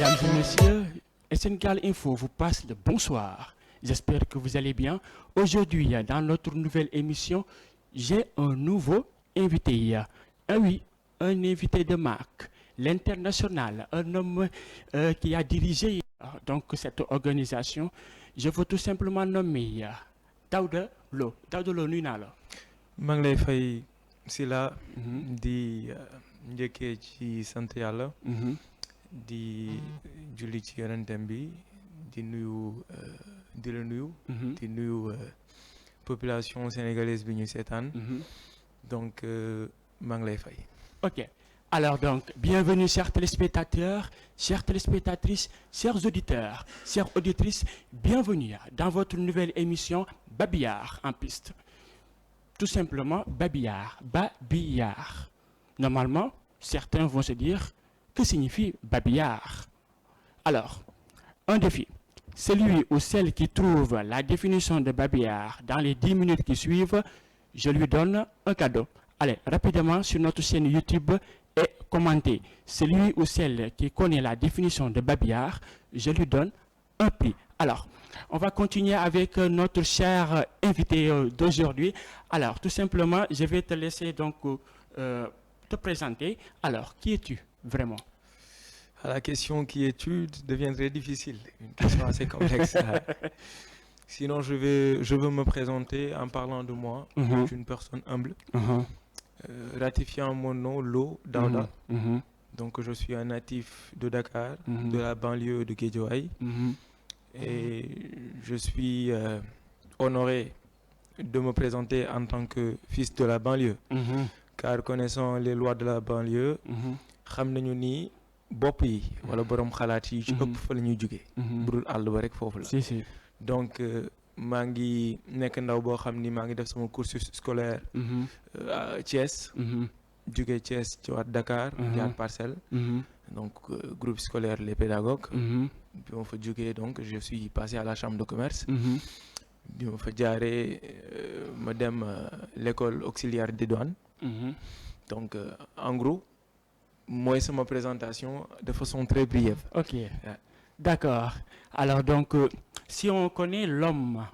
Mesdames et messieurs, SNGAL Info vous passe le bonsoir. J'espère que vous allez bien. Aujourd'hui, dans notre nouvelle émission, j'ai un nouveau invité. Ah oui, un invité de marque, l'international, un homme qui a dirigé donc cette organisation. Je veux tout simplement nommer Daouda Lo. Daouda Lo, nuyu naa la. maa ngi lay fay si la di njëkkee ci sant yàlla di julli ci yonentem bi di nuyu di la nuyu di nuyu population sénégalaise bi ñu seetaan donc maa ngi lay fay. Ok. Alors donc, bienvenue chers téléspectateurs, chères téléspectatrices, chers auditeurs, chères auditrices, bienvenue dans votre nouvelle émission Babillard en piste. Tout simplement Babillard, Babillard. Normalement, certains vont se dire, que signifie Babillard? Alors, un défi. Celui ou celle qui trouve la définition de Babillard dans les 10 minutes qui suivent, je lui donne un cadeau. Allez, rapidement sur notre chaîne YouTube et commentez. Celui ou celle qui connaît la définition de Babillard, je lui donne un prix. Alors, on va continuer avec notre cher invité d'aujourd'hui. Alors, tout simplement, je vais te laisser donc te présenter. Alors, qui es-tu vraiment? La question qui es-tu deviendrait difficile, une question assez complexe. Sinon, je veux me présenter en parlant de moi. Je suis une personne humble, ratifiant mon nom, Lo Daouda. Donc, je suis un natif de Dakar, de la banlieue de Guédiawaye. Et je suis honoré de me présenter en tant que fils de la banlieue. Car connaissant les lois de la banlieue, xam nañu ni bopp yi wala borom xalaat yi ci ëpp fa la ñuy jóge budul àll ba rek foofu la. Donc maa ngi nekk ndaw boo xam ni maa ngi def sama cursus scolaire Thiès. jóge Thiès ci waat Dakar jaar Parcelles. Donc groupe scolaire les pédagogues. bi ma fa jógee donc je suis passé à la chambre de commerce. bi ma fa jaaree ma dem l'école auxiliaire des douanes. Donc en gros mooy sama présentation de façon très brève. Ok, d'accord. Alors donc si on connaît l'homme,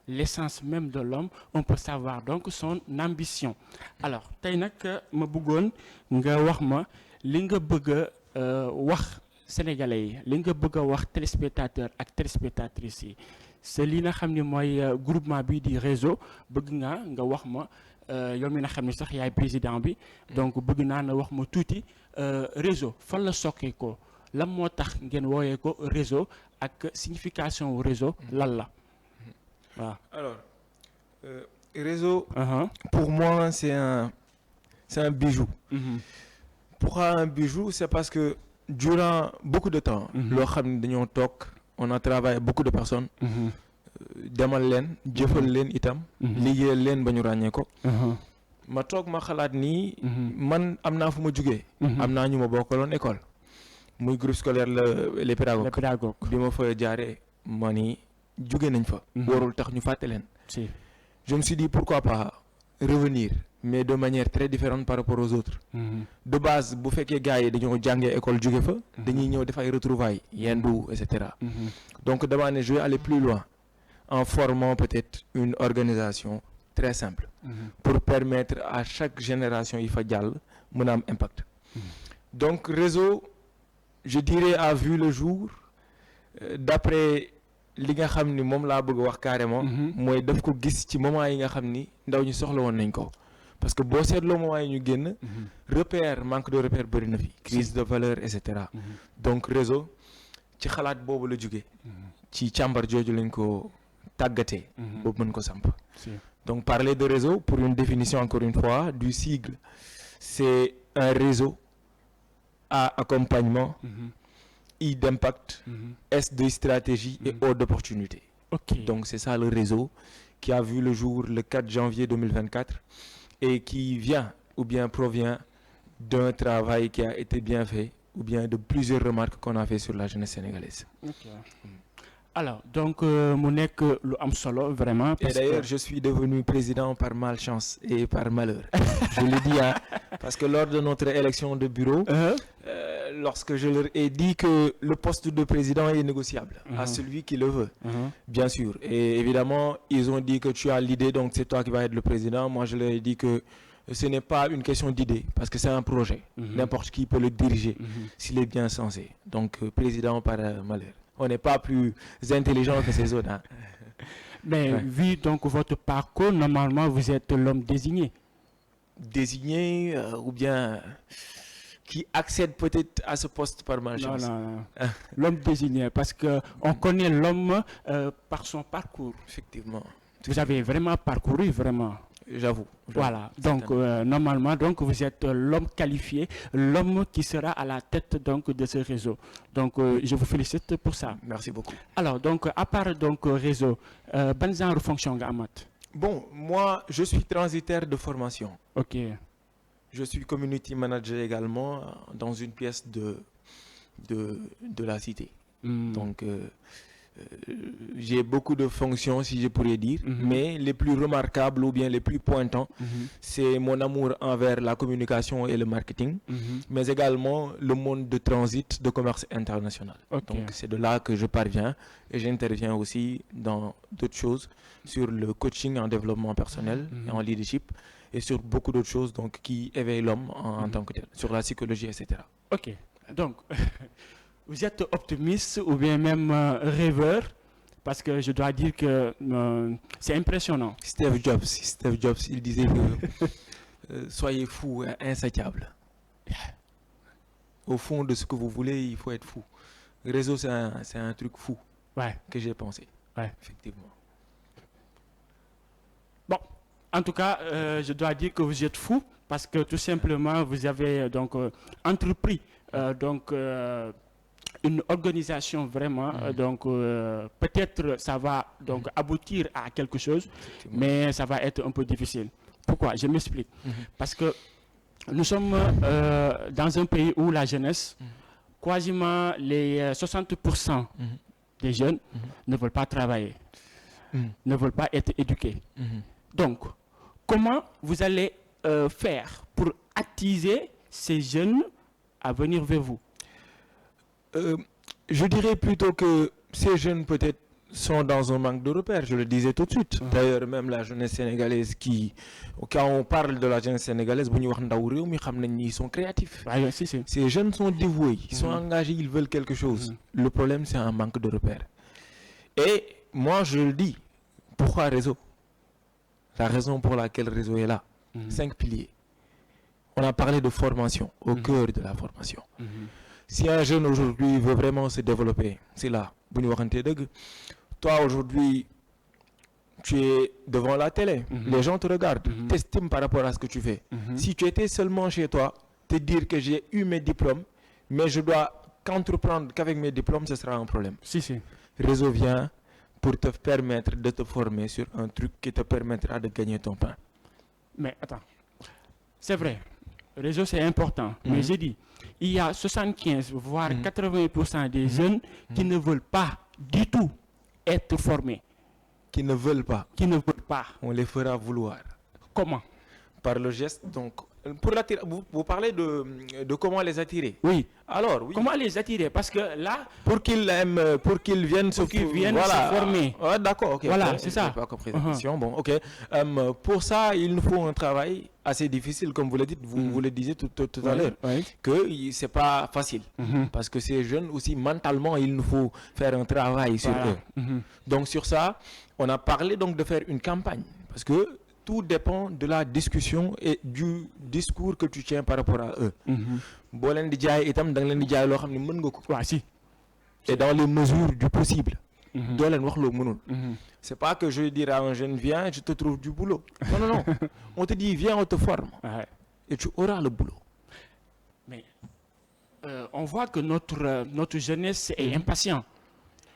l'essence même de l'homme, on peut savoir donc son ambition. Alors tey nag ma bëggoon nga wax ma li nga bëgg a wax sénégalais yi, li nga bëgg a wax téléspectateurs ak téléspectatrices yi, c'est li nga xam ni mooy groupement bi di réseau bëgg nga wax ma yow mi nga xam ni sax yaay président bi, donc bëgg naa na wax ma tuuti réseau fan la sokkee ko, lan moo tax ngeen wooyee ko réseau ak signification réseau lan la waaw. Alors réseau pour moi c'est un bijou. Pourquoi un bijou? C'est parce que durant beaucoup de temps loo xam ne dañoo toog on a travaillé beaucoup de personnes demal leen jëfal leen itam liggéeyal leen ba ñu ràññee ko ma toog ma xalaat nii man am naa fu ma jugee am naa ñu ma bokkaloon école muy groupe scolaire les pédagogues bi ma fa jaaree ma ni jugee nañ fa warul tax ñu fàtte leen. Je me suis dit pourquoi pas revenir mais de manière très différente par rapport aux autres. De base bu fekkee gars yi dañoo jàngee école jóge fa dañuy ñëw def ay retrouvailles yendu et cetera. Donc dama ne je vais aller plus loin en formant peut-être une organisation très simple pour permettre à chaque génération yi fa jàll mën a am impact. Donc réseau je dirais a vu le jour d'après li nga xam ni moom laa bëgg a wax carrément mooy daf ko gis ci moment yi nga xam ni ndaw ñu soxla woon nañ ko. Parce que boo seetloo moment yi ñu génn repère manque de repère bëri na fi crise de valeur et cetera. Donc réseau ci xalaat boobu la jóge ci càmbar jooju lañ ko tàggatee boobu mën ko samp. Donc parler de réseau pour une définition encore une fois du sigle c'est un réseau A accompagnement, I d'impact, S de stratégie et O d'opportunité. Donc c'est ça le réseau qui a vu le jour le 4 janvier 2024 et qui vient ou bien provient d'un travail qui a été bien fait ou bien de plusieurs remarques qu'on a fait sur la jeunesse sénégalaise. Alors donc mu nekk lu am solo vraiment. Et d'ailleurs je suis devenu président par malchance et par malheur. Je le dis parce que lors de notre élection de bureau lorsque je leur ai dit que le poste de président est négociable à celui qui le veut, bien sûr. Et évidemment, ils ont dit que tu as l'idée, donc c'est toi qui vas être le président. Moi, je leur ai dit que ce n'est pas une question d'idée, parce que c'est un projet. N'importe qui peut le diriger s'il est bien censé. Donc, président par malheur. On n'est pas plus intelligent que ces autres. Hein. Mais vu donc votre parcours, normalement, vous êtes l'homme désigné. Désigné ou bien qui accède peut-être à ce poste par malchance. Non. L'homme désigné, parce qu'on connaît l'homme par son parcours. Effectivement. Vous avez vraiment parcouru, vraiment. J'avoue. Voilà, donc normalement, donc, vous êtes l'homme qualifié, l'homme qui sera à la tête donc, de ce réseau. Donc, je vous félicite pour ça. Merci beaucoup. Alors, donc, à part donc, réseau, quel genre de fonction Amat? Bon, moi, je suis transitaire de formation. Ok. Je suis community manager également dans une pièce de la cité. Donc, j'ai beaucoup de fonctions, si je pourrais dire, mais les plus remarquables ou bien les plus pointants, c'est mon amour envers la communication et le marketing, mais également le monde de transit, de commerce international. Okay. Donc, c'est de là que je parviens et j'interviens aussi dans d'autres choses, sur le coaching en développement personnel et en leadership, et sur beaucoup d'autres choses donc, qui éveillent l'homme en tant que tel, sur la psychologie, etc. Ok, donc... Vous êtes optimiste ou bien même rêveur, parce que je dois dire que c'est impressionnant. Steve Jobs, il disait que soyez fou, insatiable. Au fond de ce que vous voulez, il faut être fou. Le réseau, c'est un truc fou que j'ai pensé. Effectivement. Bon, en tout cas, je dois dire que vous êtes fou, parce que tout simplement, vous avez donc entrepris une organisation vraiment, donc peut-être ça va donc aboutir à quelque chose, mais ça va être un peu difficile. Pourquoi? Je m'explique. Parce que nous sommes dans un pays où la jeunesse, quasiment les 60% des jeunes ne veulent pas travailler, ne veulent pas être éduqués. Donc, comment vous allez faire pour attiser ces jeunes à venir vers vous? Je dirais plutôt que ces jeunes peut-être sont dans un manque de repères, je le disais tout de suite. D'ailleurs, même la jeunesse sénégalaise quand on parle de la jeunesse sénégalaise, ils sont créatifs. Ces jeunes sont dévoués, ils sont engagés, ils veulent quelque chose. Le problème, c'est un manque de repères. Et moi, je le dis, pourquoi réseau? La raison pour laquelle réseau est là, 5 piliers. On a parlé de formation, au cœur de la formation. Si un jeune aujourd'hui veut vraiment se développer, c'est là. Toi aujourd'hui, tu es devant la télé, les gens te regardent, t'estiment par rapport à ce que tu fais. Si tu étais seulement chez toi, te dire que j'ai eu mes diplômes, mais je dois qu'entreprendre qu'avec mes diplômes, ce sera un problème. Réseau vient pour te permettre de te former sur un truc qui te permettra de gagner ton pain. Mais attends, c'est vrai, réseau c'est important, mais j'ai dit, il y a 75 voire 80% des jeunes qui ne veulent pas du tout être formés. Qui ne veulent pas. Qui ne veulent pas. On les fera vouloir. Comment? Par le geste. Donc, pour vous parlez de comment les attirer. Oui. Alors, oui. Comment les attirer? Parce que là... Pour qu'ils viennent se former. D'accord, ok. Voilà, c'est ça. Je n'ai pas compris la question. Bon, ok. Pour ça, il nous faut un travail assez difficile, comme vous le dites, vous le disiez tout à l'heure, que c'est pas facile. Parce que ces jeunes aussi, mentalement, il nous faut faire un travail sur eux. Donc, sur ça, on a parlé donc de faire une campagne. Parce que tout dépend de la discussion et du discours que tu tiens par rapport à eux. Et dans les mesures du possible. C'est pas que je vais dire à un jeune, viens, je te trouve du boulot. Non. On te dit, viens, on te forme. Et tu auras le boulot. Mais on voit que notre jeunesse est impatient.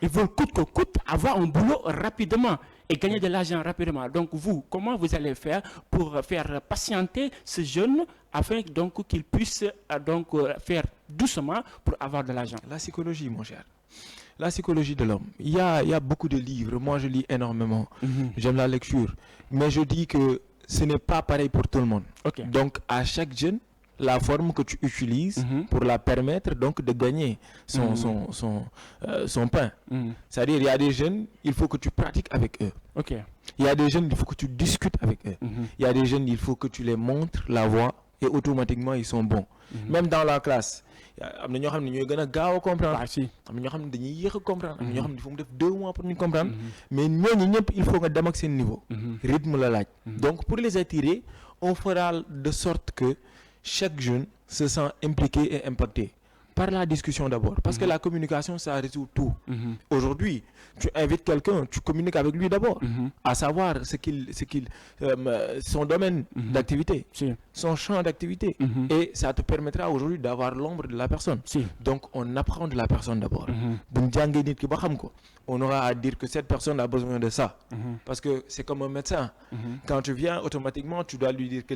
Ils veulent coûte que coûte avoir un boulot rapidement et gagner de l'argent rapidement. Donc vous, comment vous allez faire pour faire patienter ce jeune afin donc qu'il puisse faire doucement pour avoir de l'argent? La psychologie, mon cher. La psychologie de l'homme. Il y a beaucoup de livres. Moi, je lis énormément. J'aime la lecture. Mais je dis que ce n'est pas pareil pour tout le monde. Donc, à chaque jeune, la forme que tu utilises pour la permettre donc de gagner son pain. C'est-à-dire, il y a des jeunes, il faut que tu pratiques avec eux. Ok. Il y a des jeunes, il faut que tu discutes avec eux. Il y a des jeunes, il faut que tu les montres la voie et automatiquement, ils sont bons. Même dans la classe, am na ñoo xam ne ñooy gën a gaaw a comprendre. am na ñoo xam ne dañuy yéex a comprendre. am na ñoo xam ne il faut mu def 2 mois pour ñu comprendre. mais ñooñu ñëpp il faut nga dem ak seen niveau. rythme la laaj. donc pour les attirer, on fera de sorte que chaque jeune se sent impliqué et impacté par la discussion d'abord. Parce que la communication, ça résout tout. Aujourd'hui, tu invites quelqu'un, tu communiques avec lui d'abord, à savoir son domaine d'activité, son champ d'activité. Et ça te permettra aujourd'hui d'avoir l'ombre de la personne. Donc, on apprend de la personne d'abord. On aura à dire que cette personne a besoin de ça. Parce que c'est comme un médecin. Quand tu viens, automatiquement, tu dois lui dire que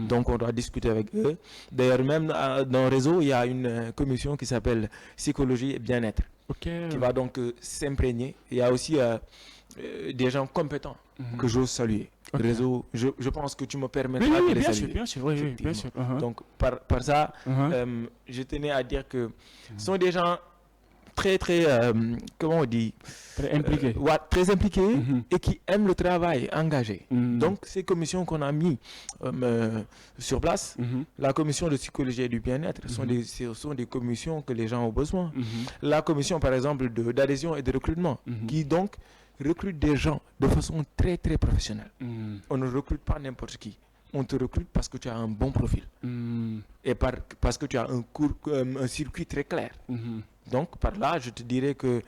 donc, on doit discuter avec eux. D'ailleurs, même dans le réseau, il y a une commission qui s'appelle psychologie et bien-être, qui va donc s'imprégner. Il y a aussi des gens compétents que j'ose saluer. Réseau, je pense que tu me permettras de les saluer. Bien sûr, oui, bien sûr. Donc, par ça, je tenais à dire que ce sont des gens très comment on dit, très impliqués, très impliqués et qui aiment le travail engagé. Donc ces commissions qu'on a mis sur place, la commission de psychologie et du bien-être, ce sont des commissions que les gens ont besoin. La commission par exemple d'adhésion et de recrutement, qui donc recrute des gens de façon très professionnelle. On ne recrute pas n'importe qui. On te recrute parce que tu as un bon profil et parce que tu as un circuit très clair. Donc par là, je te dirais que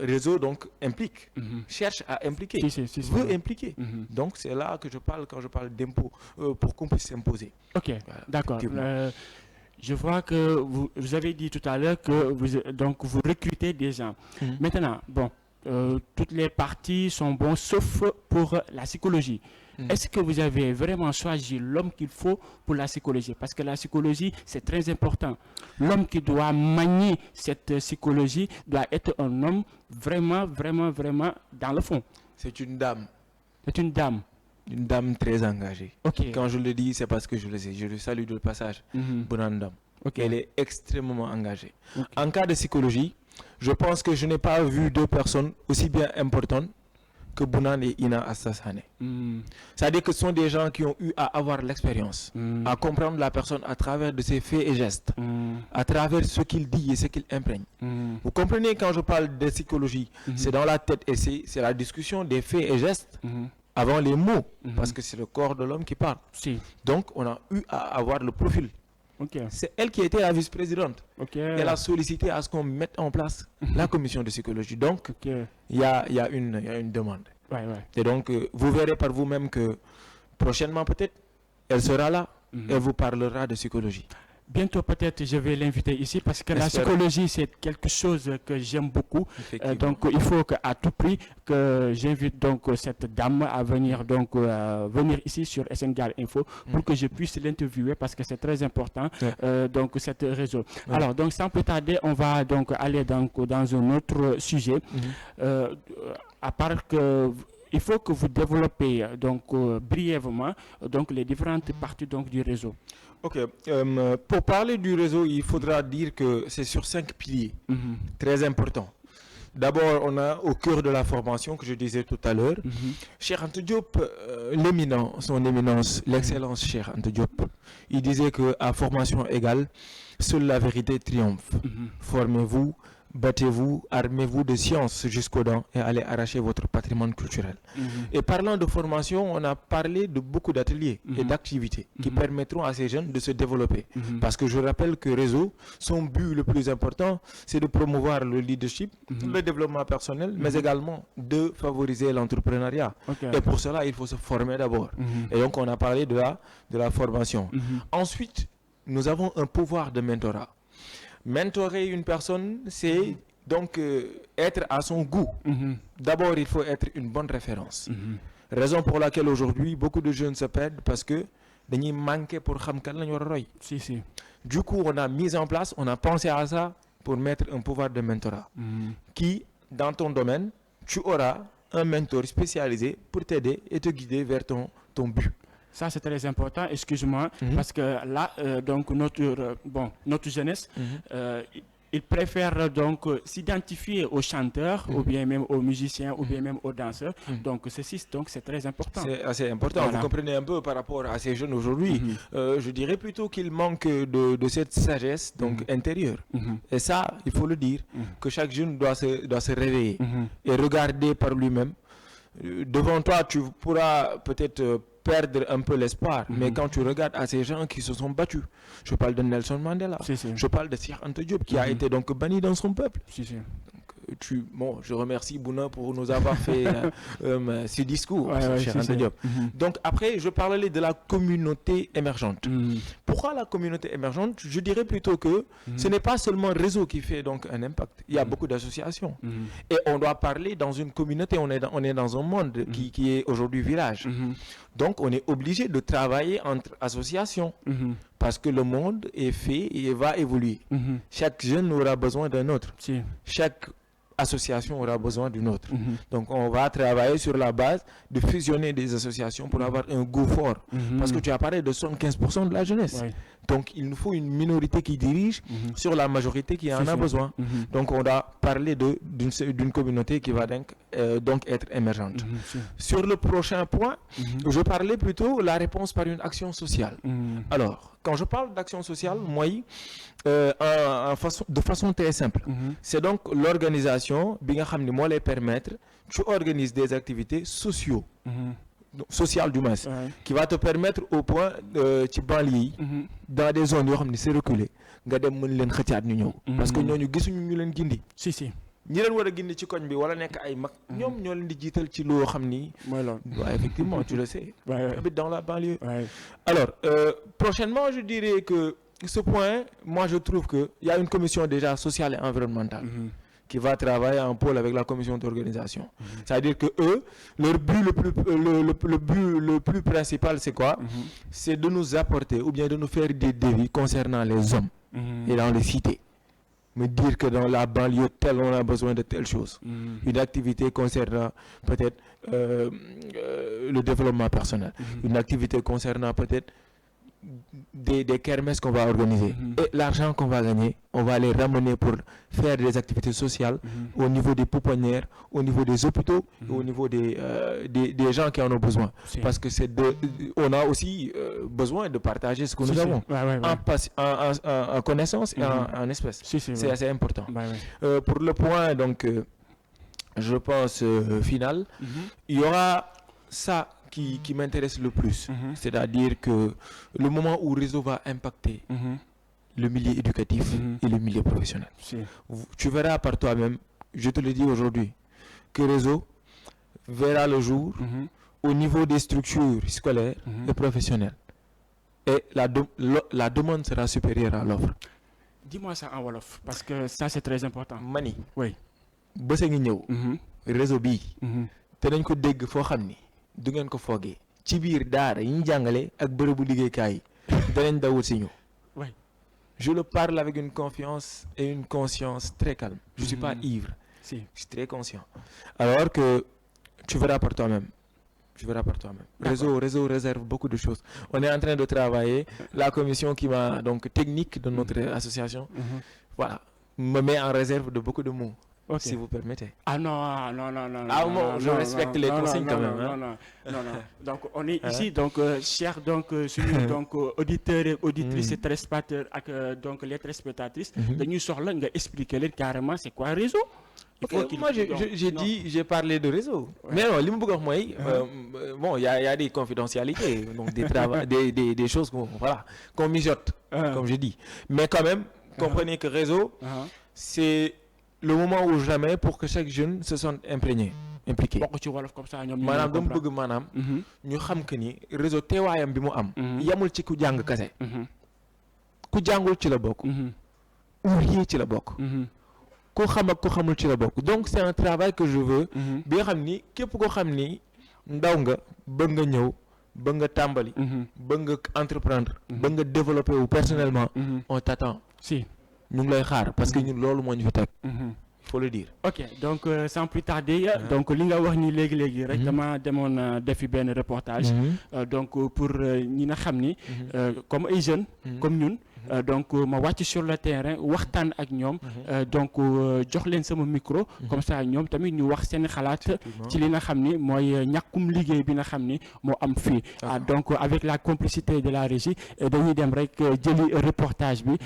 réseau donc implique, cherche à impliquer, veut impliquer. Donc c'est là que je parle quand je parle d'impôt, pour qu'on puisse s'imposer. Ok, voilà. D'accord. Je vois que vous avez dit tout à l'heure que vous recrutez des gens. Maintenant, bon, toutes les parties sont bonnes sauf pour la psychologie. Est-ce que vous avez vraiment choisi l'homme qu'il faut pour la psychologie? Parce que la psychologie, c'est très important. L'homme qui doit manier cette psychologie doit être un homme vraiment dans le fond. C'est une dame. C'est une dame. Une dame très engagée. Okay. Quand je le dis, c'est parce que je le sais. Je le salue de passage. Bonne dame. Okay. Elle est extrêmement engagée. Okay. En cas de psychologie, je pense que je n'ai pas vu 2 personnes aussi bien importantes que Bounan et Ina Assassane. C'est-à-dire que ce sont des gens qui ont eu à avoir l'expérience, à comprendre la personne à travers de ses faits et gestes, à travers ce qu'il dit et ce qu'il imprègne. Vous comprenez, quand je parle de psychologie, c'est dans la tête et c'est la discussion des faits et gestes avant les mots, parce que c'est le corps de l'homme qui parle. Donc, on a eu à avoir le profil. C'est elle qui était la vice-présidente. Elle a sollicité à ce qu'on mette en place la commission de psychologie. Donc, il y a une demande. Et donc, vous verrez par vous-même que prochainement, peut-être, elle sera là et vous parlera de psychologie. Bientôt, peut-être, je vais l'inviter ici parce que la psychologie, c'est quelque chose que j'aime beaucoup. Donc, il faut qu'à tout prix que j'invite donc cette dame à venir venir ici sur SNGAL Info pour que je puisse l'interviewer parce que c'est très important. Donc, cette réseau. Alors, donc, sans plus tarder, on va donc aller dans un autre sujet. À part que il faut que vous développez donc brièvement donc les différentes parties donc du réseau. Ok. Pour parler du réseau, il faudra dire que c'est sur 5 piliers très importants. D'abord, on a au cœur de la formation que je disais tout à l'heure, Cheikh Anta Diop, son éminence, l'excellence Cheikh Anta Diop, il disait qu'à formation égale, seule la vérité triomphe. Formez-vous, battez-vous, armez-vous de science jusqu'aux dents et allez arracher votre patrimoine culturel. Et parlant de formation, on a parlé de beaucoup d'ateliers et d'activités qui permettront à ces jeunes de se développer. Parce que je rappelle que Réseau, son but le plus important, c'est de promouvoir le leadership, le développement personnel, mais également de favoriser l'entrepreneuriat. Et pour cela, il faut se former d'abord. Et donc, on a parlé de la formation. Ensuite, nous avons un pouvoir de mentorat. Mentorer une personne, c'est donc être à son goût. D'abord, il faut être une bonne référence. Raison pour laquelle aujourd'hui, beaucoup de jeunes se perdent parce que ils manquent pour savoir. Du coup, on a mis en place, on a pensé à ça pour mettre un pouvoir de mentorat. Qui, dans ton domaine, tu auras un mentor spécialisé pour t'aider et te guider vers ton but. Ça, c'est très important. Excuse-moi, parce que là, donc notre jeunesse, ils préfèrent donc s'identifier aux chanteurs, ou bien même aux musiciens, ou bien même aux danseurs. Donc ceci, donc c'est très important. C'est assez important. Voilà. Vous comprenez un peu par rapport à ces jeunes aujourd'hui. Je dirais plutôt qu'il manque de cette sagesse donc intérieure. Et ça, il faut le dire, que chaque jeune doit se réveiller et regarder par lui-même. Devant toi, tu pourras peut-être perdre un peu l'espoir, mais quand tu regardes à ces gens qui se sont battus, je parle de Nelson Mandela, je parle de Cheikh Anta Diop qui a été donc banni dans son peuple. Bon, je remercie Bouna pour nous avoir fait ce discours, Cheikh Anta Diop. Donc après, je parlerai de la communauté émergente. Pourquoi la communauté émergente? Je dirais plutôt que ce n'est pas seulement le réseau qui fait donc un impact. Il y a beaucoup d'associations. Et on doit parler dans une communauté, on est dans un monde qui est aujourd'hui village. Donc on est obligé de travailler entre associations. Parce que le monde est fait et va évoluer. Chaque jeune aura besoin d'un autre. Chaque association aura besoin d'une autre. Donc on va travailler sur la base de fusionner des associations pour avoir un goût fort. Parce que tu as parlé de 75% de la jeunesse. Donc il nous faut une minorité qui dirige sur la majorité qui en a besoin. Donc on doit parler d'une communauté qui va donc être émergente. Sur le prochain point, je parlais plutôt de la réponse par une action sociale. Alors, quand je parle d'action sociale, moi, de façon très simple, c'est donc l'organisation, moi les permettre, tu organises des activités sociales du moins, qui va te permettre au point de banlieue, dans des zones où c'est reculé, parce que nous gisuñu ñi leen war a gindi ci koñ bi wala nekk ay mag ñoom ñoo leen di jiital ci loo xam ni effectivement tu le sais habite dans la banlieue alors prochainement je dirais que ce point moi je trouve que il y a une commission déjà sociale et environnementale qui va travailler en pôle avec la commission d'organisation. C'est-à-dire que eux, leur but le plus principal c'est quoi? C'est de nous apporter ou bien de nous faire des devis concernant les hommes et dans les cités. Me dire que dans la banlieue telle on a besoin de telle chose. Une activité concernant peut-être le développement personnel. Une activité concernant peut-être des kermesses qu'on va organiser. Et l'argent qu'on va gagner, on va les ramener pour faire des activités sociales au niveau des pouponnières, au niveau des hôpitaux, au niveau des gens qui en ont besoin. Parce que on a aussi besoin de partager ce que nous avons en connaissance et en espèces. C'est assez important. Pour le point, donc, je pense, final, il y aura ça qui m'intéresse le plus, c'est-à-dire que le moment où le réseau va impacter le milieu éducatif et le milieu professionnel. Tu verras par toi-même, je te le dis aujourd'hui, que le réseau verra le jour au niveau des structures scolaires et professionnelles. Et la demande sera supérieure à l'offre. Dis-moi ça en Wolof, parce que ça c'est très important. Mani, oui. Bës a ngi ñëw réseau bii te nañ ko dégg foo xam ni du ngeen ko foogee ci biir daara yi ñu jàngale ak bërëbu liggéeykaay yi danañ dawut si ñu. Je le parle avec une confiance et une conscience très calme. Je ne suis pas ivre. Je suis très conscient. Alors que tu verras par toi-même. Réseau réserve beaucoup de choses. On est en train de travailler. La commission qui m'a donc technique de notre association, voilà, me met en réserve de beaucoup de mots. Si vous permettez. Non. Je respecte les consignes quand même. Non. Donc on est ici, donc chers donc auditeurs et auditrices et téléspectateurs donc les téléspectatrices, dañuy soxla nga expliquer leen carrément c'est quoi réseau. Moi j'ai parlé de réseau. Mais non, li ma bëgg wax mooy bon il y a des confidentialités, donc des choses qu'on mijote, comme je dis. Mais quand même, comprenez que réseau, c'est le moment ou jamais pour que chaque jeune se sente impliqué. Maanaam dama bëgg maanaam ñu xam que ni réseau teewaayam bi mu am yamul ci ku jàng kase ku jàngul ci la bokk ouvrier ci la bokk ku xam ak ku xamul ci la bokk. Donc c'est un travail que je veux bi nga xam ni képp koo xam ni ndaw nga bëgg nga ñëw bëgg nga tàmbali bëgg nga entreprendre bëgg nga développer wu personnellement on t'attend ñu ngi lay xaar parce que ñun loolu moo ñu fi teg. faut le dire. Ok, donc sans plus tarder donc li nga wax ni léegi rek dama demoon defi benn reportage donc pour ñi nga xam ni comme ay jeunes comme ñun donc ma wàcc sur le terrain waxtaan ak ñoom donc jox leen sama micro comme ça ñoom tamit ñu wax seen xalaat ci li nga xam ni mooy ñàkkum liggéey bi nga xam ni moo am fii donc avec la complicité de la régie dañuy dem rek jëli reportage bi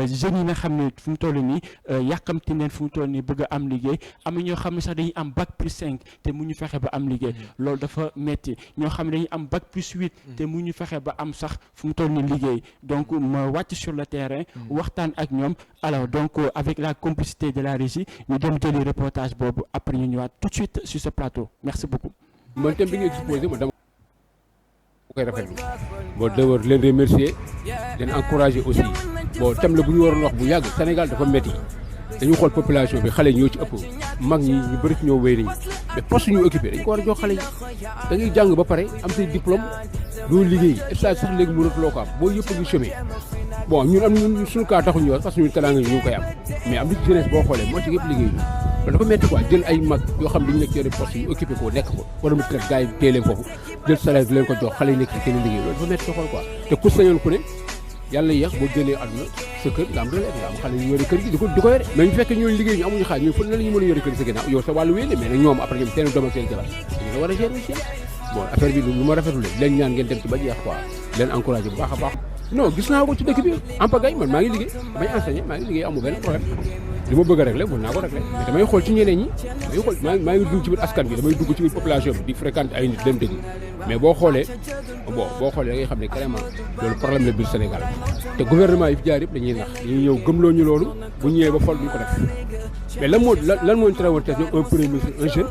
jeunes yi nga xam ne fu mu toll nii yàkkamti neen fu mu toll nii bëgg a am liggéey am ñoo xam ne sax dañuy am bac plus 5 te mu ñu fexe ba am liggéey loolu dafa metti ñoo xam ne dañuy am bac plus 8 te mu ñu fexe ba am sax fu mu toll nii liggéey donc ma wàcc sur le terrain waxtaan ak ñoom alors donc avec la complicité de la régie ñu dem jëli reportage boobu après ñu ñëwaat tout de suite sur ce plateau merci beaucoup. man thème bi nga exposé ma dama koy rafetlu bon d'abord leen remercier leen encourager aussi bon thème la bu ñu waroon wax bu yàgg Sénégal dafa métti dañu xool population bi xale ñoo ci ëpp mag ñi ñu bëri ci ñoo wéy nañu mais poste ñu occupé dañ ko war a jox xale yi da ngay jàng ba pare am say diplôme doo liggéey stage sax léegi mënatuloo ko am boo yëpp a ngi chômé bon ñun am ñun suñu cas taxuñu wax parce que ñun teraanga ñu ngi koy am mais am na ci jeunesse boo xoolee moo ci yëpp liggéey ñu loolu dafa métti quoi jël ay mag yoo xam dañu nekk ci yenn poste yu occupé ko nekk ko wala mu traite gars yi téye leen foofu jël salaire bi leen ko jox xale yi nekk ci seen liggéey loolu dafa métti sa xol quoi te ku sañoon ku ne yàlla yéex boo génnee àdduna sa kër nga am relève nga am xale yu yore kër gi di ko yore mais ñu fekk ñooñu liggéey ñu amuñu xaaj ñooñu fan la ñu mën a yore kër gi sa ginnaaw yow sa wàllu wéy mais nag ñoom après ñoom seen doom ak seen jabar dañu war a gérer aussi bon affaire bi lu ma rafetlu leen ñaan ngeen dem ci ba jeex quoi leen encouragé bu baax a baax non gis naa ko ci dëkk bi en pagaille man maa ngi liggéey damay enseigné maa ngi liggéey amul benn problème li ma bëgg a réglé mën naa ko réglé mais damay xool ci ñeneen ñi damay xool maa ngi dugg ci biir askan bi damay dugg ci biir population bi di fréquente ay nit leen déglu mais boo xoolee da ngay xam ne carrément loolu problème la biir Sénégal te gouvernement yi fi jaar yëpp dañuy nax dañuy ñëw gëmloo ñu loolu bu ñëwee ba fol duñ ko def mais lan moo ñu tere woon tey ñoom un premier ministre un jeune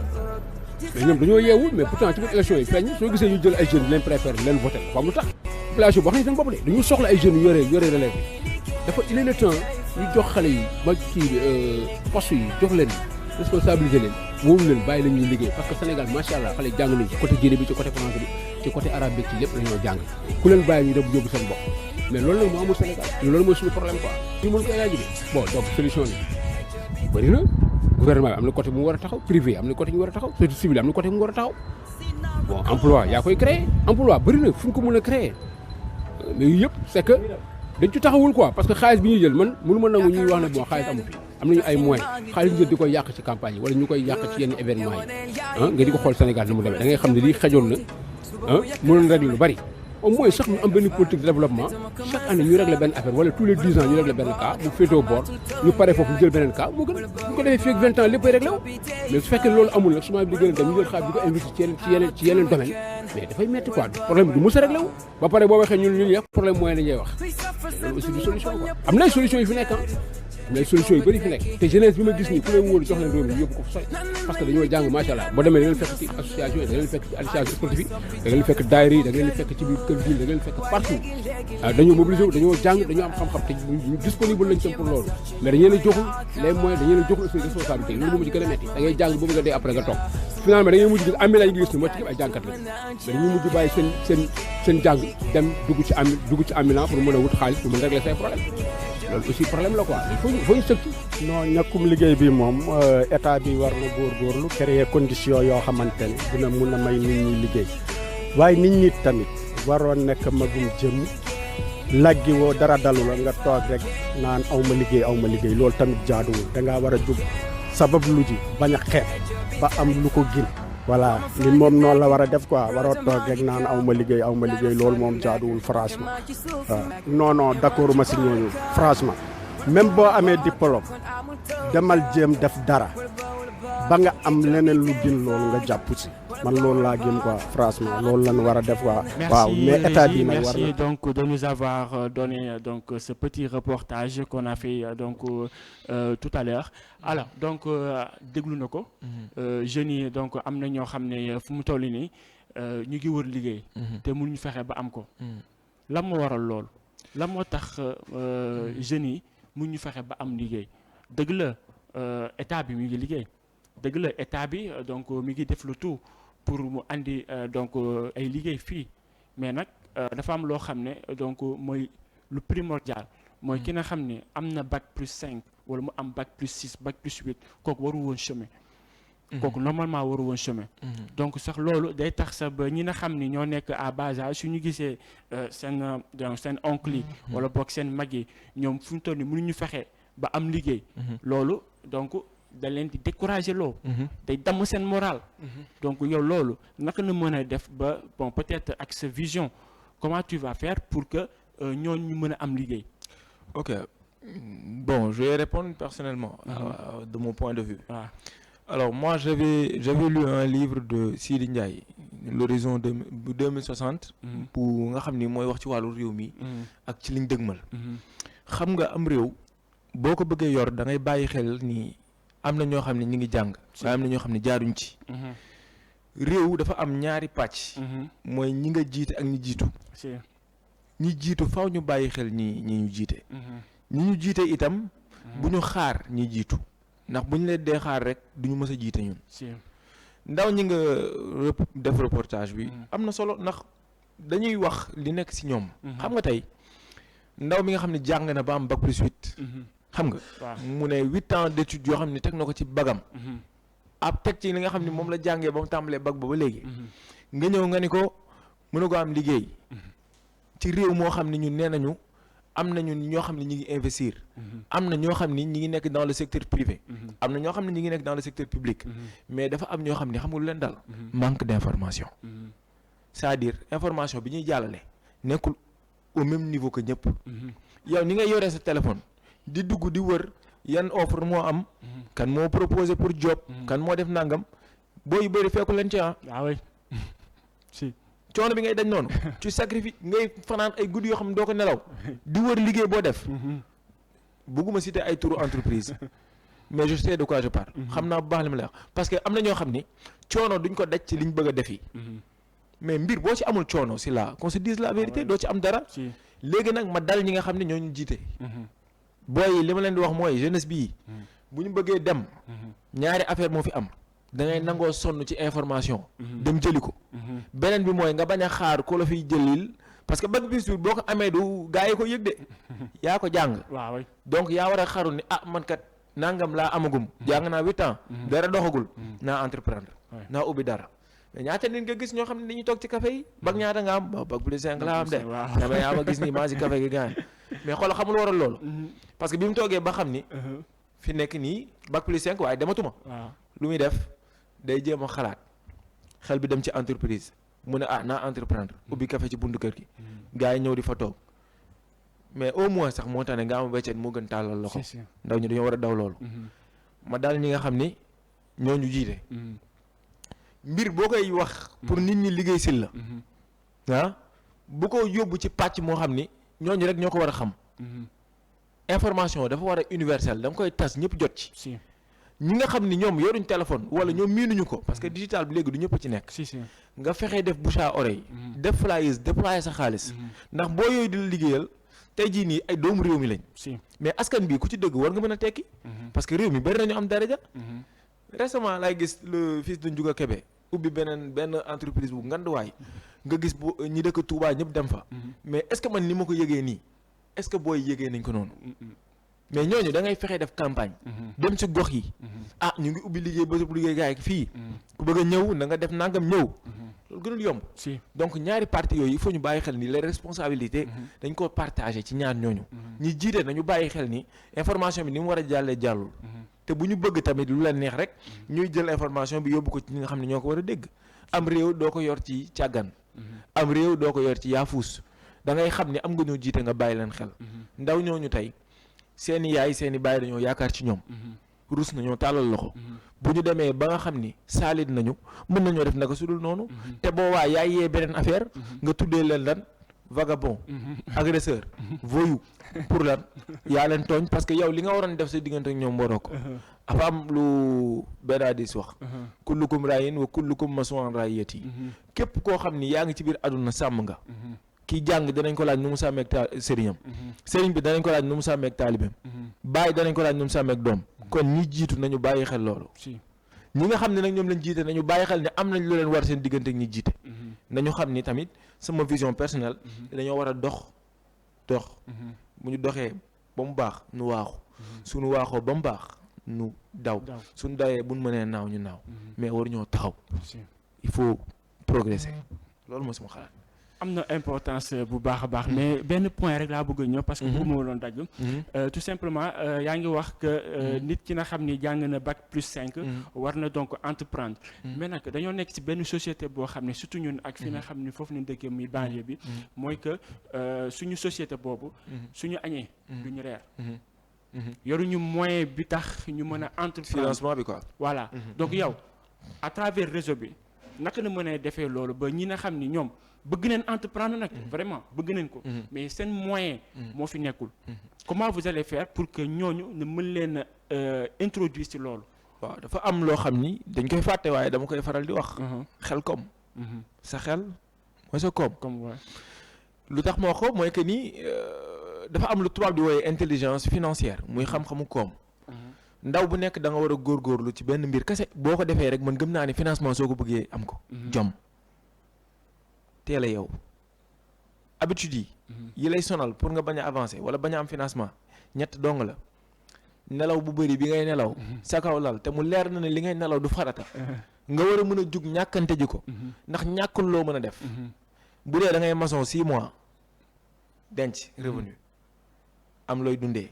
mais ñoom dañoo yeewul mais pourtant ci biir élection yi feeñ soo gisee ñu jël ay jeunes leen préféré leen voté xam lu tax population boo xam ne seen bopp de dañu soxla ay jeunes yore relève bi dafa il est le temps ñu jox xale yi ma kii poste yi jox leen responsabilité leen wóolu leen bàyyi la ñuy liggéey parce que Sénégal macha allah xale jàng nañ ci côté diine bi ci côté français bi ci côté arabe bi ci lépp la ñoo jàng ku leen bàyyi ñu dem yóbbu seen bopp mais loolu nag moo amul Sénégal loolu mooy suñu problème quoi ñu mën koy laaj bon donc solution bi bëri na gouvernement bi am na côté bu mu war a taxaw privé am na côté bu mu war a taxaw société civile am na côté bu mu war a taxaw bon emploi yaa koy créer emploi bëri na fu ñu ko mën a créer mais yëpp c'est que dañ ci taxawul quoi parce que xaalis bi ñuy jël man mënu ma nangu ñuy wax ne bon xaalis amu fi am nañu ay moyens xaalis bi jël di koy yàq ci campagne yi wala ñu koy yàq ci yenn événement yi nga di ko xool Sénégal ni mu demee da ngay xam ne lii xajoon na mënoon régler lu bari au moins sax ñu am benn politique de développement chaque année ñu régler benn affaire wala tous les 10 ans ñu régler benn cas mu féetoo boor ñu pare foofu ñu jël beneen cas moo gën bu ko defee fii ak 20 ans léppay réglé wu mais su fekkee loolu amul nag souvent bi di gën a dem ñu jël xaalis di ko investir ci yeneen domaine mais dafay metti quoi problème bi du mës a réglé wu ba pare boo waxee ñun yëpp problème moyen dañuy wax loolu aussi du solution quoi am na ay solution yu fi nekk am na ay solution yu bëri fi nekk te jeunesse bi ma gis nii ku leen wóolu jox leen réew mi yóbbu ko fa sori parce que dañoo jàng macha allah boo demee da ngeen fekk ci association yi da ngeen fekk ci association sportive yi da ngeen fekk daayira yi da ngeen fekk ci biir kër ville da ngeen fekk partout dañoo mobilisé wu dañoo jàng dañoo am xam-xam te ñu disponible lañ tam pour loolu mais dañu leen a joxul les moyens dañu leen a joxul aussi responsabilité loolu moo ci gën a metti da ngay jàng boobu nga dee après nga toog finalement da ngay mujj gis amila yi nga gis ni moo ci ay jàngkat lañ mais dañuy mujj bàyyi seen jàng dem dugg ci ambulant pour mën a wut xaalis pour mën régler say problème loolu aussi problème la quoi il faut ñu sëkk non ñàkkum liggéey bi moom état bi war na góorgóorlu créer condition yoo xamante ne dina mun a may nit ñi liggéey waaye nit ñi tamit waroon nekk magum jëm laggi woo dara dalu la nga toog rek naan aw ma liggéey loolu tamit jaaduwul dangaa war a jóg sabab lu ji bañ a xeeb ba am lu ko gin voilà li moom noonu la war a def quoi waroo toog rek naan aw ma liggéey loolu moom jaaduwul franchement waaw non d'accord ma si ñooñu franchement même boo amee diplôme demal jéem def dara ba nga am leneen lu gën loolu nga jàpp si man loolu laa gëm quoi franchement loolu lañ war a def quoi. waaw mais état bi nag war na. Merci donc de nous avoir donné donc ce petit reportage qu'on a fait donc tout à l'heure alors donc déglu na ko. jeunes yi donc am na ñoo xam ne fu mu toll nii ñu ngi wër liggéey. te mënuñu fexe ba am ko. lan moo waral loolu lan moo tax jeunes yi mënuñu fexe ba am liggéey dëgg la état bi mi ngi liggéey dëgg la état bi donc mi ngi def le tout pour mu andi donc ay liggéey fii mais nag dafa am loo xam ne donc mooy lu primordial mooy ki nga xam ne am na bac plus 5 wala mu am bac plus 6 bac plus 8 kooku waru woon chemin. kooku normalement waru woon chemin. donc sax loolu day tax sax ba ñi nga xam ni ñoo nekk à bas âge su ñu gisee seen oncle yi wala boog seen mag yi ñoom fu mu toll nii mënuñu fexe ba am liggéey. loolu donc da leen di décourager loo. day damm seen moral. donc yow loolu naka na mën a def ba bon peut-être ak sa vision comment tu vas faire pour que ñooñu ñu mën a am liggéey. Ok bon je vais répondre personnellement. De mon point de vue. Alors moi j'avais lu un livre de Sidi Ndiaye l'horizon de 2060 bu nga xam ni mooy wax ci wàllu réew mi ak ci liñ dëgmal xam nga am réew boo ko bëggee yor da ngay bàyyi xel ni am na ñoo xam ne ñi ngi jàng waaye am na ñoo xam ne jaaruñ ci réew dafa am ñaari pàcc mooy ñi nga jiite ak ñi jiitu ñi jiitu faw ñu bàyyi xel ñi ñu jiite ñi ñu jiite itam bu ñu xaar ñi jiitu ndax bu ñu leen dee xaar rek du ñu mës a jiite ñun. ndaw ñi nga def reportage bi. am na solo ndax dañuy wax li nekk ci ñoom. xam nga tey ndaw mi nga xam ne jàng na ba am bac plus 8. xam nga. mu ne 8 ans d'études yoo xam ne teg na ko ci bagam. ab teg ci li nga xam ne moom la jàngee ba mu tàmbalee bag ba léegi. nga ñëw nga ni ko mën na ko am liggéey. ci réew moo xam ne ñun nee nañu. am na ñun ñoo xam ne ñi ngi investir. am na ñoo xam ni ñi ngi nekk dans le secteur privé. am na ñoo xam ne ñi ngi nekk dans le secteur public. mais dafa am ñoo xam ne xam nga lu leen dal. manque d'information. c'est-à-dire information bi ñuy jàllale nekkul au même niveau que ñëpp. yow ni ngay yoree sa téléphone di dugg di wër yan offre moo am. kan moo proposé pour job. kan moo def nangam boo yu bëri fekku leen ci ah. waaw si. coono bi ngay dañ noonu tu sacrifice ngay fanaan ay guddi yoo xam ne doo ko nelaw di wër liggéey boo def bëgguma citer ay turu entreprise mais je sais de quoi je parle xam naa bu baax li ma lay wax parce que am na ñoo xam ni coono duñ ko daj ci liñ bëgg a def yi mais mbir boo ci amul coono si la qu'on se dise la vérité doo ci am dara léegi nag ma dal ñi nga xam ne ñoo ñu jiite booy li ma leen di wax mooy jeunesse bii bu ñu bëggee dem ñaari affaire moo fi am da ngay nangoo sonn ci information. dem jëli ko. beneen bi mooy nga bañ a xaar ku la fiy jëlil parce que bac bi suur boo ko amee du gaa yi ko yëg de. yaa ko jàng. waaw donc yaa war a xaru ni man kat nangam laa amagum. jàng naa 8 ans. dara doxagul. naa entreprendre. naa ubbi dara. mais ñaata nit nga gis ñoo xam ne dañuy toog ci café yi. bac ñaata nga am bac plus 5 laa am de. dama yaa ma gis nii maa si café gi gaañ mais xoolal xamul waral loolu. parce que bi mu toogee ba xam ni. fi nekk nii bac plus 5 waaye dematuma. lu muy def. day jéem a xalaat xel bi dem ci entreprise mu ne naa entreprendre ubbi café ci buntu kër gi gars yi ñëw di fa toog mais au moins sax moo tax ne nga am weccet moo gën tàllal loxo ndaw ñi dañoo war a daw loolu ma daal ñi nga xam ni ñoo ñu jiite mbir boo koy wax pour nit ñi liggéey sil la bu ko yóbbu ci pàcc moo xam ni ñooñu rek ñoo ko war a xam information dafa war a universelle da nga koy tas ñëpp jot ci ñi nga xam ni ñoom yoruñ téléphone wala ñoom miinuñu ko parce que digital bi léegi du ñëpp ci nekk. nga fexee def bouche à oreille. def flyers déployer sa xaalis. ndax boo yooyu di la liggéeyal tey jii nii ay doomu réew mi lañ. mais askan bi ku ci dëgg war nga mën a tekki. parce que réew mi bari nañu am daraja. récemment laay gis le fils de Ndiouga Kébé ubbi benn entreprise bu nganduwaay nga gis bu ñi dëkk Touba ñëpp dem fa. mais est-ce que man ni ma ko yëgee nii est-ce que booy yëgee nañ ko noonu. mais ñooñu da ngay fexee def campagne. dem ci gox yi. ñu ngi ubbi liggéey ba liggéey gaay yi fii. ku bëgg a ñëw na nga def nangam ñëw. loolu gënul yomb. donc ñaari parti yooyu il faut ñu bàyyi xel ni les responsabilités. dañ ko partagé ci ñaar ñooñu. ñi jiite nañu bàyyi xel ni information bi ni mu war a jàllee jàllul. te bu ñu bëgg tamit lu leen neex rek ñuy jël information bi yóbbu ko ci ñi nga xam ne ñoo ko war a dégg. am réew doo ko yor ci càggan. am réew doo ko yor ci yaafuus. da ngay xam ni am nga ñoo jiite nga bàyyi leen xel. ndaw ñooñu tey seeni yaay seeni baay dañoo yaakaar ci ñoom rus nañoo tàllal loxo bu ñu demee ba nga xam ni saalit nañu mën nañoo def naka su dul noonu te boo waa yaay yee beneen affaire nga tuddee leen lan vagabond agresseur voyou pour lan yaa leen tooñ parce que yow li nga waroon def sa diggante ak ñoom waroo ko afa am lu benn hadiis wax kullukum raayin wa kullukum mas'uulun an ra'iyyati képp koo xam ni yaa ngi ci biir àdduna sàmm nga kii jàng danañ ko laaj nu mu sàmmeeg sëriñam sëriñ bi danañ ko laaj nu mu sàmmeeg taalibeem bàyyi danañ ko laaj nu mu sàmmeeg doom kon ñi jiitu nañu bàyyi xel loolu ñi nga xam ne nag ñoom lañ jiite nañu bàyyi xel ne am nañ lu leen war seen diggante ak ñi jiite nañu xam ni tamit sama vision personnelle dañoo war a dox bu ñu doxee ba mu baax nu waaxu suñu waaxoo ba mu baax nu daw suñu dawee buñ mënee naaw ñu naaw mais waruñoo taxaw il faut progresser loolu moo sama xalaat. am na importance bu baax a baax mais benn point rek laa bëgg a ñëw parce que bëgguma loon dagg tout simplement yaa ngi wax que nit ki na xam ni jàng na bac+5 war na donc entreprendre mais nag dañoo nekk ci benn société boo xam ne surtout ñun ak fi nga xam ni foofu ñu dëkkee muy banlieue bi mooy que suñu société boobu suñu añee duñu reer yoruñu moyen bi tax ñu mën a entreprendre financement bi quoi. voilà donc yow à travers réseau bi naka na mën a defee loolu ba ñi nga xam ni ñoom bëgg nañ entreprendre nag vraiment bëgg nañ ko mais seen moyen moo fi nekkul comment vous allez faire pour que ñooñu ne mën leen introduire ci loolu. waaw dafa am loo xam ni dañ koy fàtte waaye dama koy faral di wax xel koom sa xel mooy sa koom lu tax moo ko mooy que ni dafa am lu tubaab di wooye intelligence financière muy xam-xamu koom ndaw bu nekk da nga war a góorgóorlu ci benn mbir kese boo ko defee rek man gëm naa ni financement soo ko bëggee am ko jom teel a yow habitude yi lay sonal pour nga bañ a avancer wala bañ a am financement ñett dong la nelaw bu bëri bi ngay nelaw sa kaw lal te mu leer na ne li ngay nelaw du farata nga war a mën a jug ñàkkante ji ko ndax ñàkkul loo mën a def bu dee da ngay maçon 6 mois denc revenu am looy dundee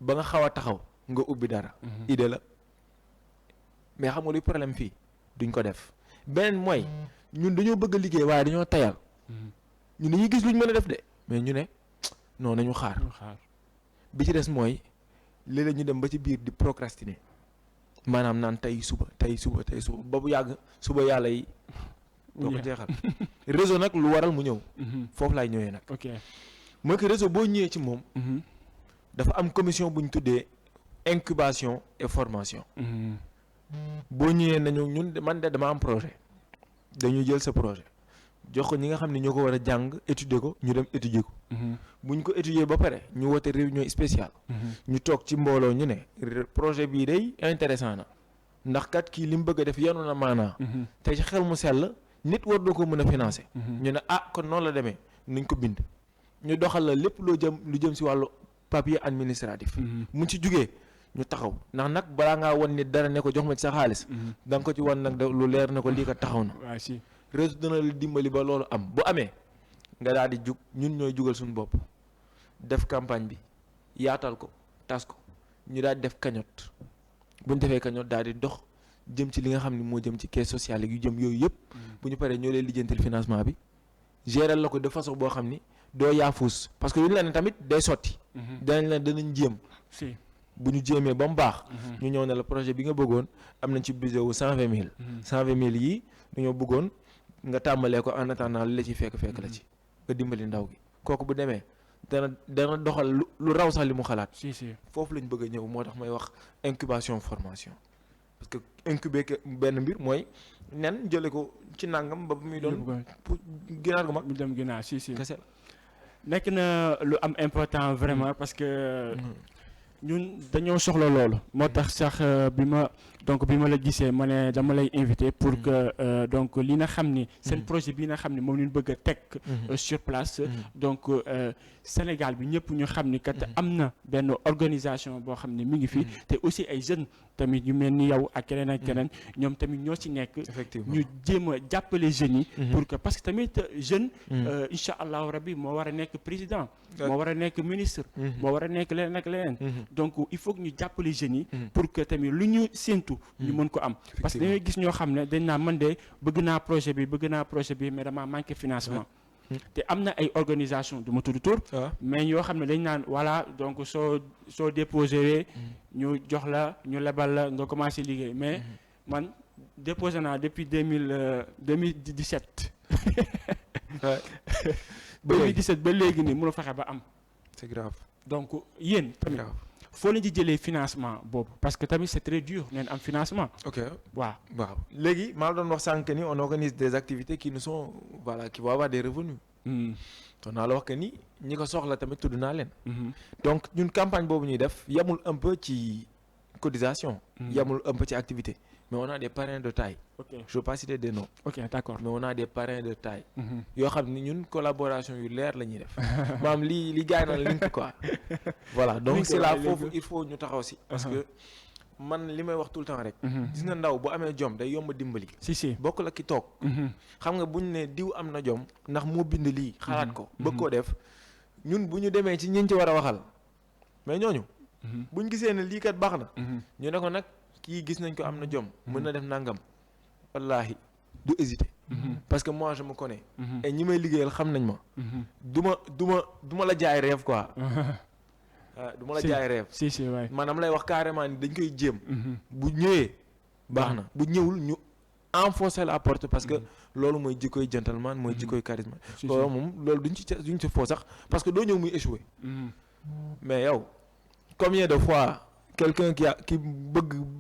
ba nga xaw a taxaw nga ubbi dara idée la mais xam nga luy problème fii duñ ko def beneen mooy ñun dañoo bëgg a liggéey waaye dañoo tayal ñun dañuy gis luñ mën a def de mais ñu ne non nañu xaar bi ci des mooy léeg-léeg ñu dem ba ci biir di procrastiner maanaam naan tey suba ba bu yàgg suba yàlla yi doo ko jeexal réseau nag lu waral mu ñëw foofu laay ñëwee nag mooy que réseau boo ñëwee ci moom dafa am commission bu ñu tuddee incubation et formation boo ñëwee nañu ñun man de dama am projet dañuy jël sa projet jox ko ñi nga xam ne ñoo ko war a jàng étudier ko ñu dem étudier ko bu ñu ko étudier ba pare ñu woote réunion spéciale ñu toog ci mbooloo ñu ne projet bii day intéressant na ndax kat kii li mu bëgg a def yenu na maanaa te ci xel mu sell nit war doo ko mën a financer ñu ne kon noonu la demee nañ ko bind ñu doxal la lépp lu jëm si wàllu papier administratif mu ci jugee ñu taxaw ndax nag balaa ngaa wan nit dara ne ko jox ma ci sa xaalis da nga ko ci wan nag lu leer ne ko lii ko taxaw na réseau dina la dimbali ba loolu am bu amee nga daal di jug ñun ñooy jugal suñu bopp def campagne bi yaatal ko tas ko ñu daal di def cagnotte bu ñu defee cagnotte daal di dox jëm ci li nga xam ne moo jëm ci caisse sociale yu jëm yooyu yëpp bu ñu paree ñoo lay lijjantil financement bi gérer la ko de façon boo xam ni doo yaafuus parce que lu ñu la ne tamit day sotti danañ jéem bu ñu jéemee ba mu baax ñu ñëw ne la projet bi nga bëggoon am nañ ci budget wu 120 000 yii dañoo bëggoon nga tàmbalee ko en attendant li la ci fekk la ci nga dimbali ndaw gi kooku bu demee dana doxal lu raw sax li mu xalaat foofu lañ bëgg a ñëw moo tax may wax incubation formation parce que incuber benn mbir mooy nen jële ko ci nangam ba muy doon pour ginaar gu mag mu dem ginaar kese nekk na lu am important vraiment parce que ñun dañoo soxla loolu moo tax sax bi ma la gisee ma ne dama lay invité pour que donc li nga xam ni seen projet bi nga xam ni moom ñu bëgg a teg sur place donc Sénégal bi ñëpp ñu xam ni kat am na benn organisation boo xam ne mi ngi fi te aussi ay jeunes tamit yu mel ni yow ak keneen ak keneen ñoom tamit ñoo ci nekk ñu jéem a jàppale jeunes yi pour que parce que tamit jeune incha allahu rabbi moo war a nekk président moo war a nekk ministre moo war a nekk leneen ak leneen donc il faut que ñu jàppale jeunes yi pour que tamit lu ñu séntu ñu mën ko am parce que dañuy gis ñoo xam ne dañ naa man de bëgg naa projet bi mais dama manqué financement te am na ay organisation du ma tudd tur mais yoo xam ne dañ naan voilà donc soo déposé ñu jox la ñu lebal la nga commencé liggéey mais man déposé naa depuis 2017 2017 ba léegi nii mënu fexe ba am c'est grave donc yéen tamit foo leen di jëlee financement boobu parce que tamit c'est très dur ngeen am financement. waaw léegi maa doon wax sànq ni on organise des activités qui nous sont qui vont avoir des revenus. kon naa la wax que ni ñi ko soxla tamit tudd naa leen. donc ñun campagne boobu ñuy def yamul un peu ci cotisation. yamul un peu ci activité mais on a des parrains de taille. Je veux pas citer des noms. D'accord. Mais on a des parrains de taille. yoo xam ni ñun collaboration yu leer la ñuy def. maam li gars yi naan link quoi. voilà donc c'est là foofu il faut ñu taxaw si. parce que man li may wax tout le temps rek. gis nga ndaw bu amee jom day yomb dimbali. si bokk la ki toog. xam nga buñ ne diw am na jom ndax moo bind lii xalaat ko. bëgg koo def ñun bu ñu demee ci ñi ci war a waxal mais ñooñu. buñ gisee ne lii kat baax na. ñu ne ko nag kii gis nañ ko am na jom. mën na def nangam. wallaahi du hésiter. parce que moi je me connais. et ñi may liggéeyal xam nañ ma. du ma la jaay rêve quoi. du ma la jaay rêve. si waay maanaam lay wax carrément ni dañ koy jéem. bu ñëwee baax na bu ñëwul ñu enfoncer la porte parce que loolu mooy jikkoy gentleman mooy jikkoy charisme. loolu moom loolu duñ ci foo sax parce que doo ñëw muy échouer. mais yow combien de fois quelqu'un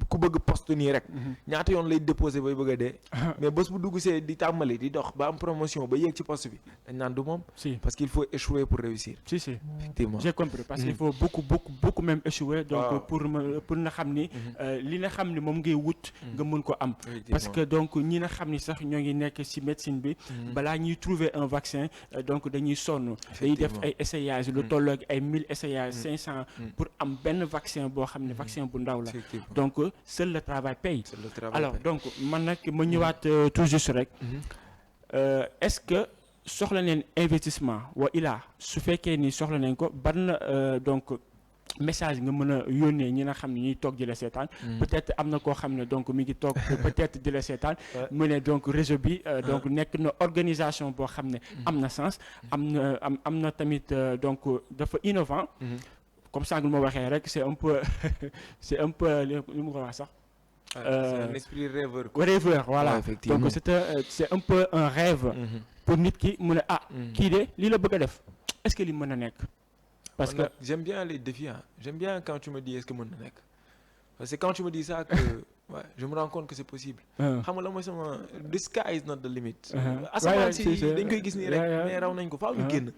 ku bëgg poste nii rek. ñaata yoon lay déposer bay bëgg a dee. mais bés bu dugg see di tàmbali di dox ba am promotion ba yéeg ci poste bi dañ naan du moom. parce qu'il faut échouer pour réussir. si effectivement j'ai compris parce qu'il faut beaucoup même échouer. donc pour na xam ni li na xam ni moom ngay wut. nga mën ko am. parce que donc ñi na xam ni sax ñoo ngi nekk ci médecine bi. balaa ñuy trouver un vaccin donc dañuy sonn. dañuy def ay essayages lu tolloo ak ay 1000 essayages 500 pour am benn vaccin boo xam ne vaccin bu ndaw la. donc seul le travail paye. Alors donc man nag ma ñëwaat tout juste rek. Est-ce que soxla neen investissement wa ilaa su fekkee ni soxla nañ ko ban donc message nga mën a yónnee ñi nga xam ne ñuy toog di la seetaan. peut-être am na koo xam ne donc mi ngi toog peut-être di la seetaan. mu ne donc réseau bi donc nekk na organisation boo xam ne am na sens. am na tamit donc dafa innovant. comme ça nga ma waxee rek c'est un peu li mu ko wax sax. c'est un esprit rêveur. Rêveur voilà donc c'est un peu un rêve. pour nit ki mu ne kii de lii la bëgg a def est-ce que li mën a nekk. parce que j'aime bien les défis j'aime bien quand tu me dis est-ce que mën na nekk parce que quand tu me dis ça que je me rends compte que c'est possible. xam nga la mooy sama the sky is not the limit. asamaan si dañ koy gis nii rek mais raw nañ ko faaw ñu génn.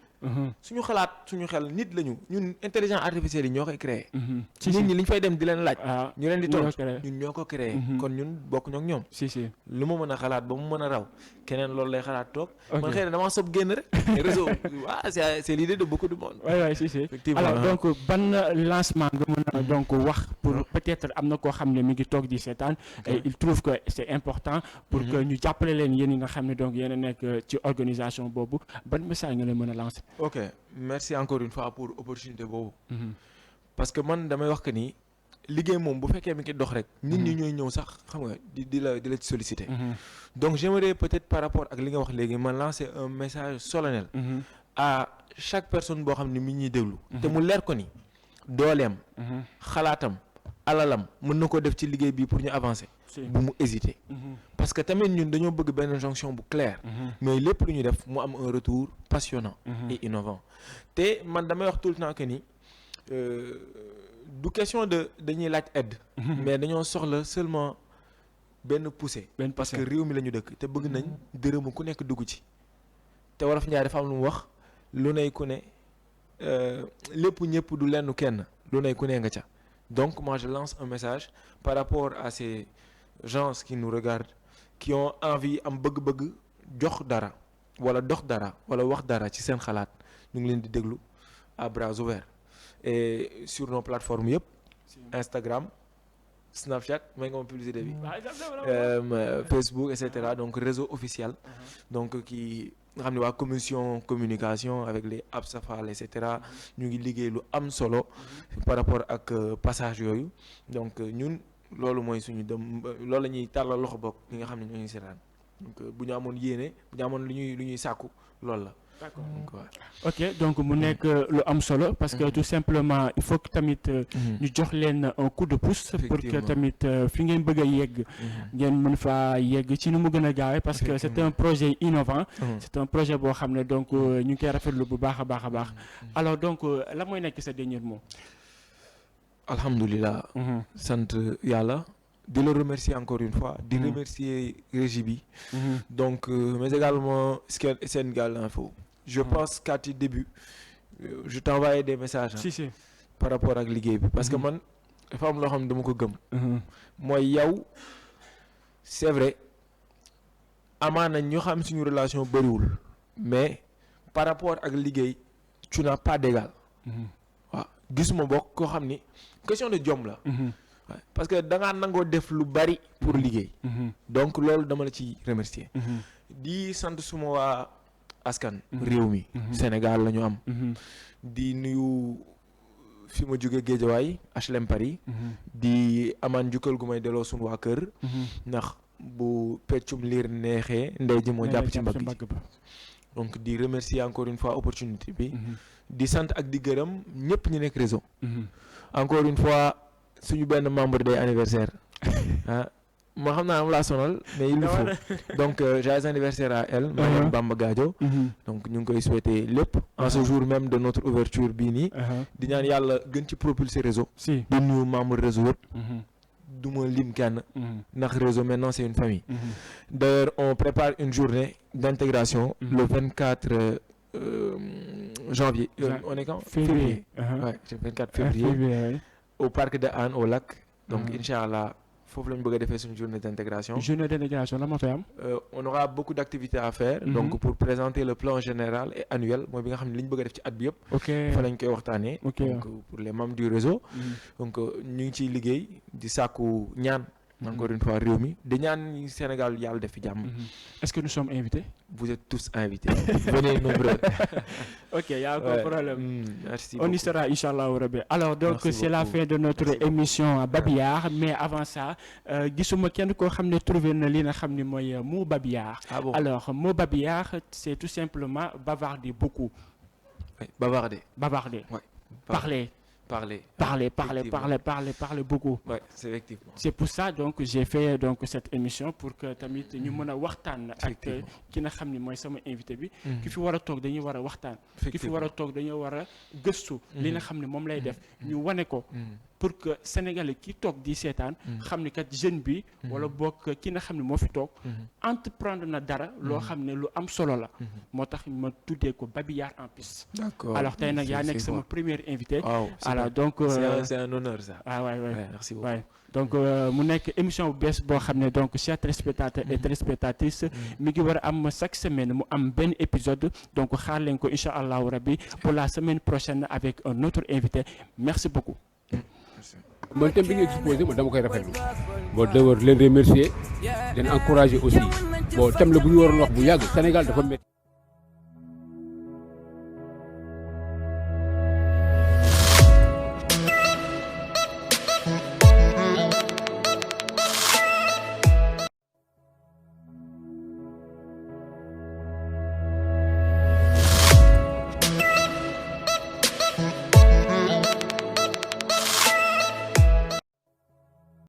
suñu xalaat suñu xel nit lañu ñun intelligence artificielle yi ñoo koy créé. nit ñi li ñu fay dem di leen laaj. ñu leen di toog ñun ñoo ko créé. kon ñun bokk ñoo ak ñoom. lu ma mën a xalaat ba mu mën a raw keneen loolu lay xalaat toog. man xëy na damaa sob génn rek. réseau c'est l'idée de beaucoup de monde. effectivement alors donc ban lancement nga mën a donc wax pour peut-être am na koo xam ne mi ngi toog di seetaan. et il trouve que c'est important. pour que ñu jàppale leen yéen yi nga xam ne donc yéen a nekk ci organisation boobu ban message nga leen mën a lancer. ok merci encore une fois pour opportunité boobu. parce que man damay wax que ni liggéey moom bu fekkee mi ngi dox rek. nit ñi ñooy ñëw sax xam nga di la ci solliciter. donc j'aimerais peut-être par rapport ak li nga wax léegi ma lancer un message solennel. à chaque personne boo xam ne mi ñuy déglu. te mu leer ko ni dooleem. xalaatam alalam mën na ko def ci liggéey bi pour ñu avancer. bu mu hésiter. parce que tamit ñun dañoo bëgg benn jonction bu claire. mais lépp lu ñu def mu am un retour passionnant. et innovant te man damay wax tout le temps que ni du question de dañuy laaj aide. mais dañoo soxla seulement benn poussée. parce que réew mi la ñu dëkk te bëgg nañ dërëmu ku nekk dugg ci. te Wolof Njaay dafa am lu mu wax lu nay ku ne lépp ñëpp du lenn kenn lu nay ku ne nga ca. donc moi je lance un message par rapport à ces gens qui nous regardent qui ont envie am bëgg-bëgg jox dara wala dox dara wala wax dara ci seen xalaat ñu ngi leen di déglu à bras ouverts et sur nos plateformes yëpp Instagram Snapchat may nga ma publicité bi Facebook et cetera donc réseau officiel donc qui nga xam ne waa commission communication avec les Absafal et cetera ñu ngi liggéey lu am solo par rapport ak passage yooyu donc ñun loolu mooy suñu dem loolu la ñuy tàllal loxo bokk ñi nga xam ne ñoo ngi seetaan donc bu ñu amoon yéene bu ñu amoon lu ñuy sàkku loolu la. D'accord. Ok donc mu nekk lu am solo parce que tout simplement il faut que tamit ñu jox leen un coup de pouce pour que tamit fi ngeen bëgg a yegg ngeen mën faa yegg ci nu mu gën a gaawee parce que c'est un projet innovant c'est un projet boo xam ne donc ñu ngi koy rafetlu bu baax a baax alors donc la mooy nekk sa dernier mot. alhamdulilah sant yàlla di le remercier encore une fois di remercier régie bi donc mais également Sénégal Info. Je pense qu'à tes débuts je t'envoyais des messages par rapport ak liggéey bi parce que man dafa am loo xam ne dama ko gëm mooy yow c'est vrai amaana ñu xam suñu relation bëriwul mais par rapport ak liggéey tu n'as pas d'égal. waaw gisuma bokk koo xam ni question de jom la. parce que da ngaa nangoo def lu bari pour liggéey. donc loolu dama la ci remercier. di sant suma waa askan. réew mi Sénégal la ñu am. di nuyu fi ma jóge Guédiawaye HLM Paris. di amaan njukkal gu may delloo suñu waa kër. ndax bu peccum liir neexee ndey ji moo jàpp ci mbagg bi. donc di remercier encore une fois opportunité bi. di sant ak di gërëm ñëpp ñu nekk réseau. encore une fois suñu benn membre day anniversaire ah moo xam naa am laa sonal mais il le faut donc joyeux anniversaire à elle Mariam Bamba Gadio. donc ñu ngi koy souhaiter lépp en ce jour même de notre ouverture bii nii. di ñaan yàlla gën ci propulser réseau. di nuyu membre réseau yëpp. du ma lim kenn. ndax réseau maintenant c'est une famille. d'ailleurs on prépare une journée d'intégration le 24 janvier. On est quand? Février. Ouais, c'est 24 février. Au parc de Hann au lac. Donc Inch'Allah, foofu lañu bëgg a defee suñu journée d'intégration. Journée d'intégration la ma fay am. On aura beaucoup d'activités à faire. Donc pour présenter le plan général et annuel mooy bi nga xam ne li ñu bëgg a def ci at bi yëpp. fa lañ koy waxtaanee. donc pour les membres du réseau. donc ñu ngi ciy liggéey di sàkku ñaan. encore une fois réew mi di ñaan Sénégal yàlla def fi jàmm. Est-ce que nous sommes invités? Vous êtes tous invités. Venez nombreux. Ok, il n'y a aucun problème. Merci On y sera, Inch'Allah. Alors, donc, c'est la fin de notre émission Babillard. Mais avant ça, gisuma kenn koo xam ne trouvé na li nga xam ne mooy mot Babillard. Bon? Alors, mot Babillard, c'est tout simplement bavarder beaucoup. Oui, bavarder. Ouais. Parler beaucoup. Oui, c'est effectivement. C'est pour ça donc j'ai fait donc cette émission pour que tamit ñu mën a waxtaan ak ki nga xam ne mooy sama invité bi. ki fi war a toog dañuy war a waxtaan. ki fi war a toog dañoo war a gëstu. li nga xam ne moom lay def ñu wane ko. pour que Sénégalais ki toog di seetaan. xam ne kat jeune bi. wala bokk ki nga xam ne moo fi toog. entreprendre na dara loo xam ne lu am solo la. moo tax ma tuddee ko Babillard en piste. D'accord. Alors tey nag yaa nekk sama premier invité. Alors donc c'est un honneur ça. Ouais. Merci beaucoup. Ouais. Donc mu nekk émission bu bees boo xam ne donc chers téléspectateurs et téléspectatrices mi ngi war a am chaque semaine mu am benn épisode donc xaar leen ko incha allahu rabbi pour la semaine prochaine avec un autre invité merci beaucoup. man thème bi nga exposé ma dama koy rafetlu bon d'abord leen remercier leen encourager aussi bon thème la bu ñu waroon wax bu yàgg Sénégal dafa métti.